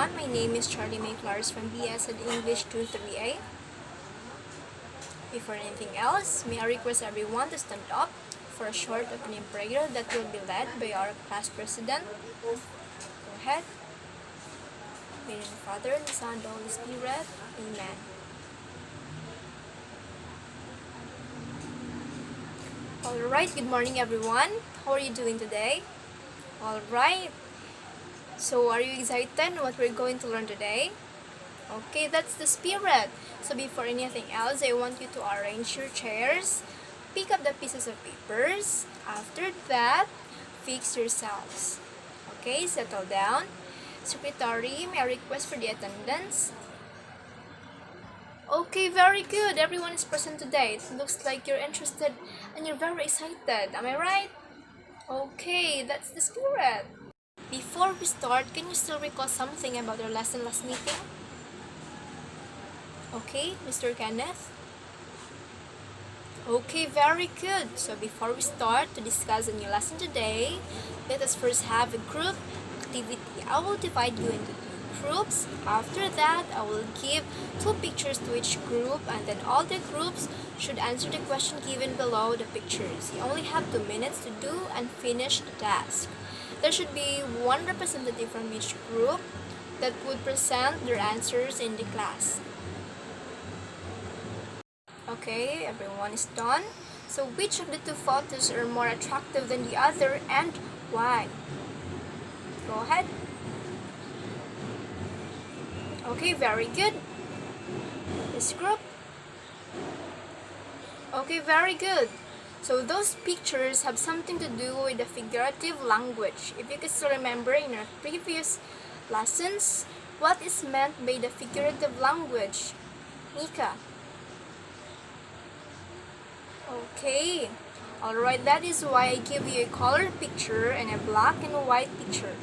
everyone, my name is Charlie May Flores from BS in English 23A. Before anything else, may I request everyone to stand up for a short opening prayer that will be led by our class president. Go ahead. In the name of the Father, and the Son, and the Holy Spirit. Amen. Alright, good morning everyone. How are you doing today? Alright. So, are you excited what we're going to learn today? Okay, that's the spirit. So, before anything else, I want you to arrange your chairs, pick up the pieces of papers. After that, fix yourselves. Okay, settle down. Secretary, may I request for the attendance? Okay, very good. Everyone is present today. It looks like you're interested and you're very excited. Am I right? Okay, that's the spirit. Before we start, can you still recall something about our lesson last meeting? Okay, Mr. Kenneth? Okay, very good. So before we start to discuss a new lesson today, let us first have a group activity. I will divide you into two groups. After that, I will give two pictures to each group, and then all the groups should answer the question given below the pictures. You only have 2 minutes to do and finish the task. There should be one representative from each group that would present their answers in the class. Okay, everyone is done. So which of the two photos are more attractive than the other and why? Go ahead. Okay, very good. This group. Okay, very good. So those pictures have something to do with the figurative language. If you can still remember in our previous lessons, what is meant by the figurative language? Mika. Okay. Alright, that is why I give you a colored picture and a black and white picture.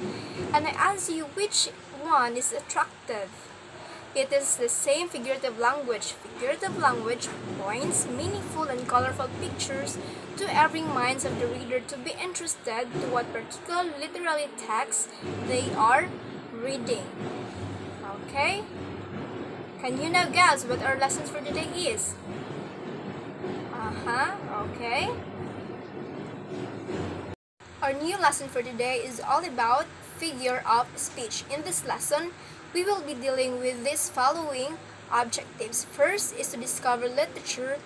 And I ask you which one is attractive. It is the same figurative language. Figurative language points meaningful and colorful pictures to every minds of the reader to be interested to what particular literary text they are reading. Okay? Can you now guess what our lessons for today is? Okay. Our new lesson for today is all about figure of speech. In this lesson, we will be dealing with these following objectives. First is to discover literature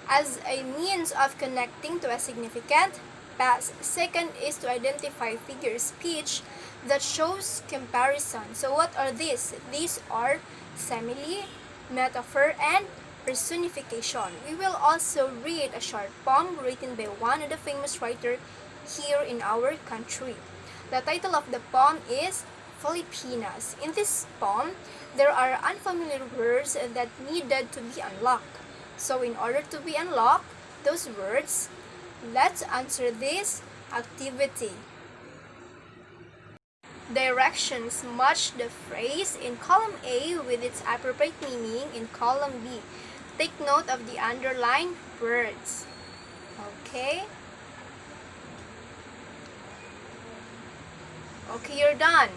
as a means of connecting to a significant past. Second is to identify figure of speech that shows comparison. So what are these? These are simile, metaphor, and personification. We will also read a short poem written by one of the famous writers here in our country. The title of the poem is Filipinas. In this poem, there are unfamiliar words that needed to be unlocked. So in order to be unlocked, those words, let's answer this activity. Directions match the phrase in column A with its appropriate meaning in column B. Take note of the underlined words. Okay? Okay, you're done.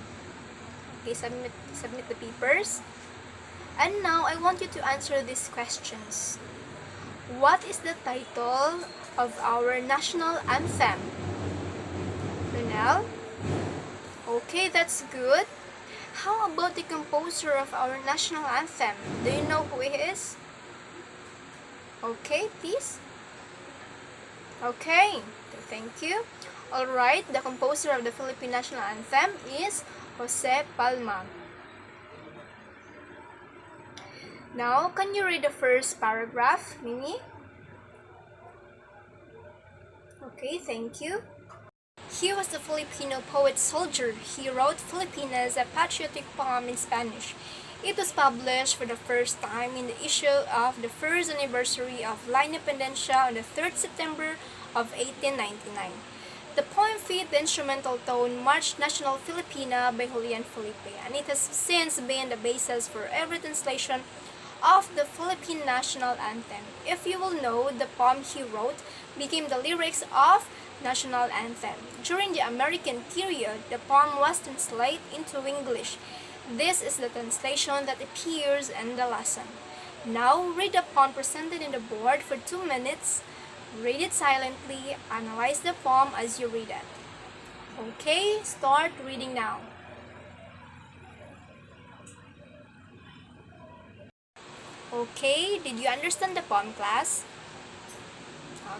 Okay, submit the papers. And now, I want you to answer these questions. What is the title of our national anthem? Ronel? Okay, that's good. How about the composer of our national anthem? Do you know who he is? Okay, please. Okay, thank you. Alright, the composer of the Philippine National Anthem is Jose Palma. Now, can you read the first paragraph, Mimi? Okay, thank you. He was the Filipino poet-soldier. He wrote Filipinas, a patriotic poem in Spanish. It was published for the first time in the issue of the first anniversary of La Independencia on the 3rd September of 1899. The poem fit the instrumental tone March National Filipina by Julian Felipe, and it has since been the basis for every translation of the Philippine National Anthem. If you will know, the poem he wrote became the lyrics of national anthem. During the American period, the poem was translated into English. This is the translation that appears in the lesson. Now read the poem presented in the board for 2 minutes. Read it silently. Analyze the poem as you read it. Okay, start reading now. Okay, did you understand the poem, class?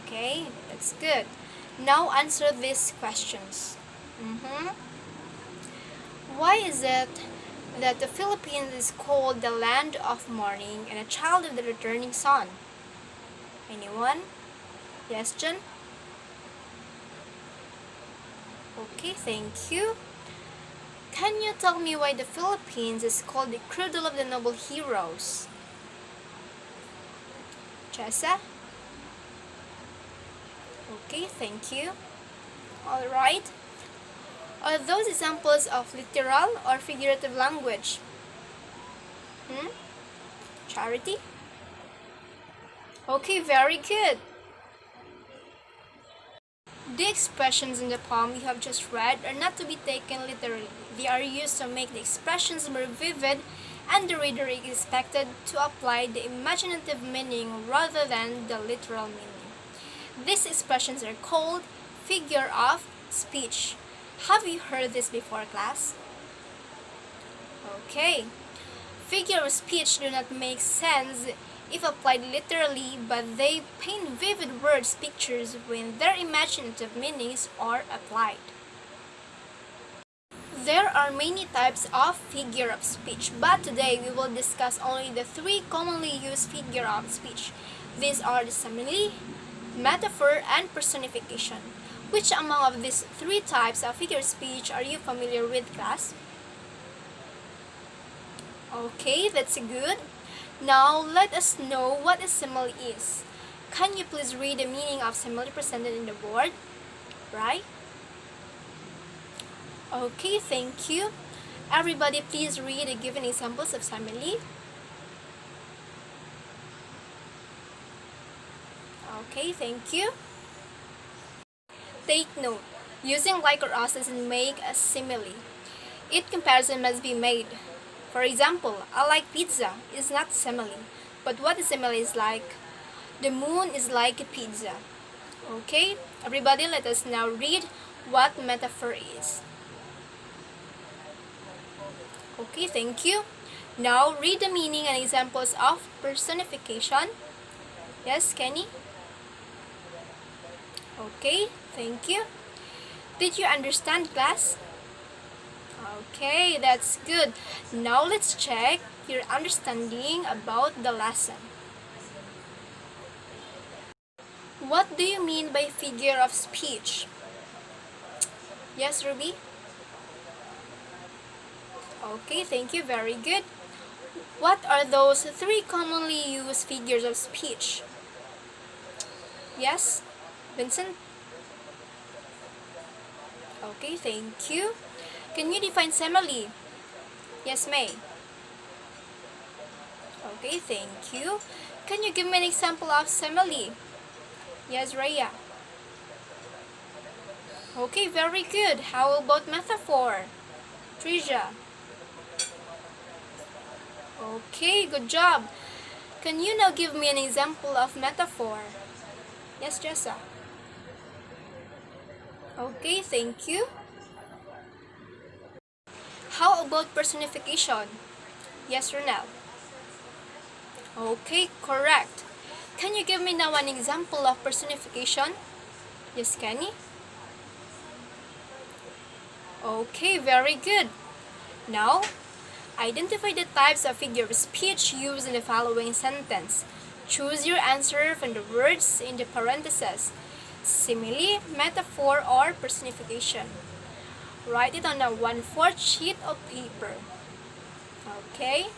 Okay, that's good. Now answer these questions. Why is it that the Philippines is called the land of morning and a child of the returning sun? Anyone? Yes, Jen? Okay, thank you. Can you tell me why the Philippines is called the cradle of the noble heroes? Chessa? Okay, thank you. Alright. Are those examples of literal or figurative language? Charity? Okay, very good. The expressions in the poem you have just read are not to be taken literally. They are used to make the expressions more vivid, and the reader is expected to apply the imaginative meaning rather than the literal meaning. These expressions are called figure of speech. Have you heard this before, class? Okay. Figure of speech do not make sense if applied literally, but they paint vivid words pictures when their imaginative meanings are applied. There are many types of figure of speech, but today we will discuss only the 3 commonly used figure of speech. These are the simile, metaphor, and personification. Which among of these 3 types of figure of speech are you familiar with, class? Okay, that's good. Now let us know what a simile is. Can you please read the meaning of simile presented in the board? Right? Okay, thank you. Everybody please read the given examples of simile. Okay, thank you. Take note. Using like or as doesn't make a simile. It comparison must be made. For example, I like pizza is not simile, but what a simile is like? The moon is like a pizza. Okay, everybody let us now read what metaphor is. Okay, thank you. Now read the meaning and examples of personification. Yes, Kenny? Okay, thank you. Did you understand, class? Okay, that's good. Now let's check your understanding about the lesson. What do you mean by figure of speech? Yes, Ruby? Okay, thank you. Very good. What are those 3 commonly used figures of speech? Yes, Vincent? Okay, thank you. Can you define simile? Yes, May. Okay, thank you. Can you give me an example of simile? Yes, Raya. Okay, very good. How about metaphor? Trisha. Okay, good job. Can you now give me an example of metaphor? Yes, Jessa. Okay, thank you. How about personification? Yes, Ronel. Okay, correct. Can you give me now an example of personification? Yes, Kenny. Okay, very good. Now, identify the types of figure of speech used in the following sentence. Choose your answer from the words in the parentheses. Simile, metaphor, or personification. Write it on a 1/4 sheet of paper. Okay?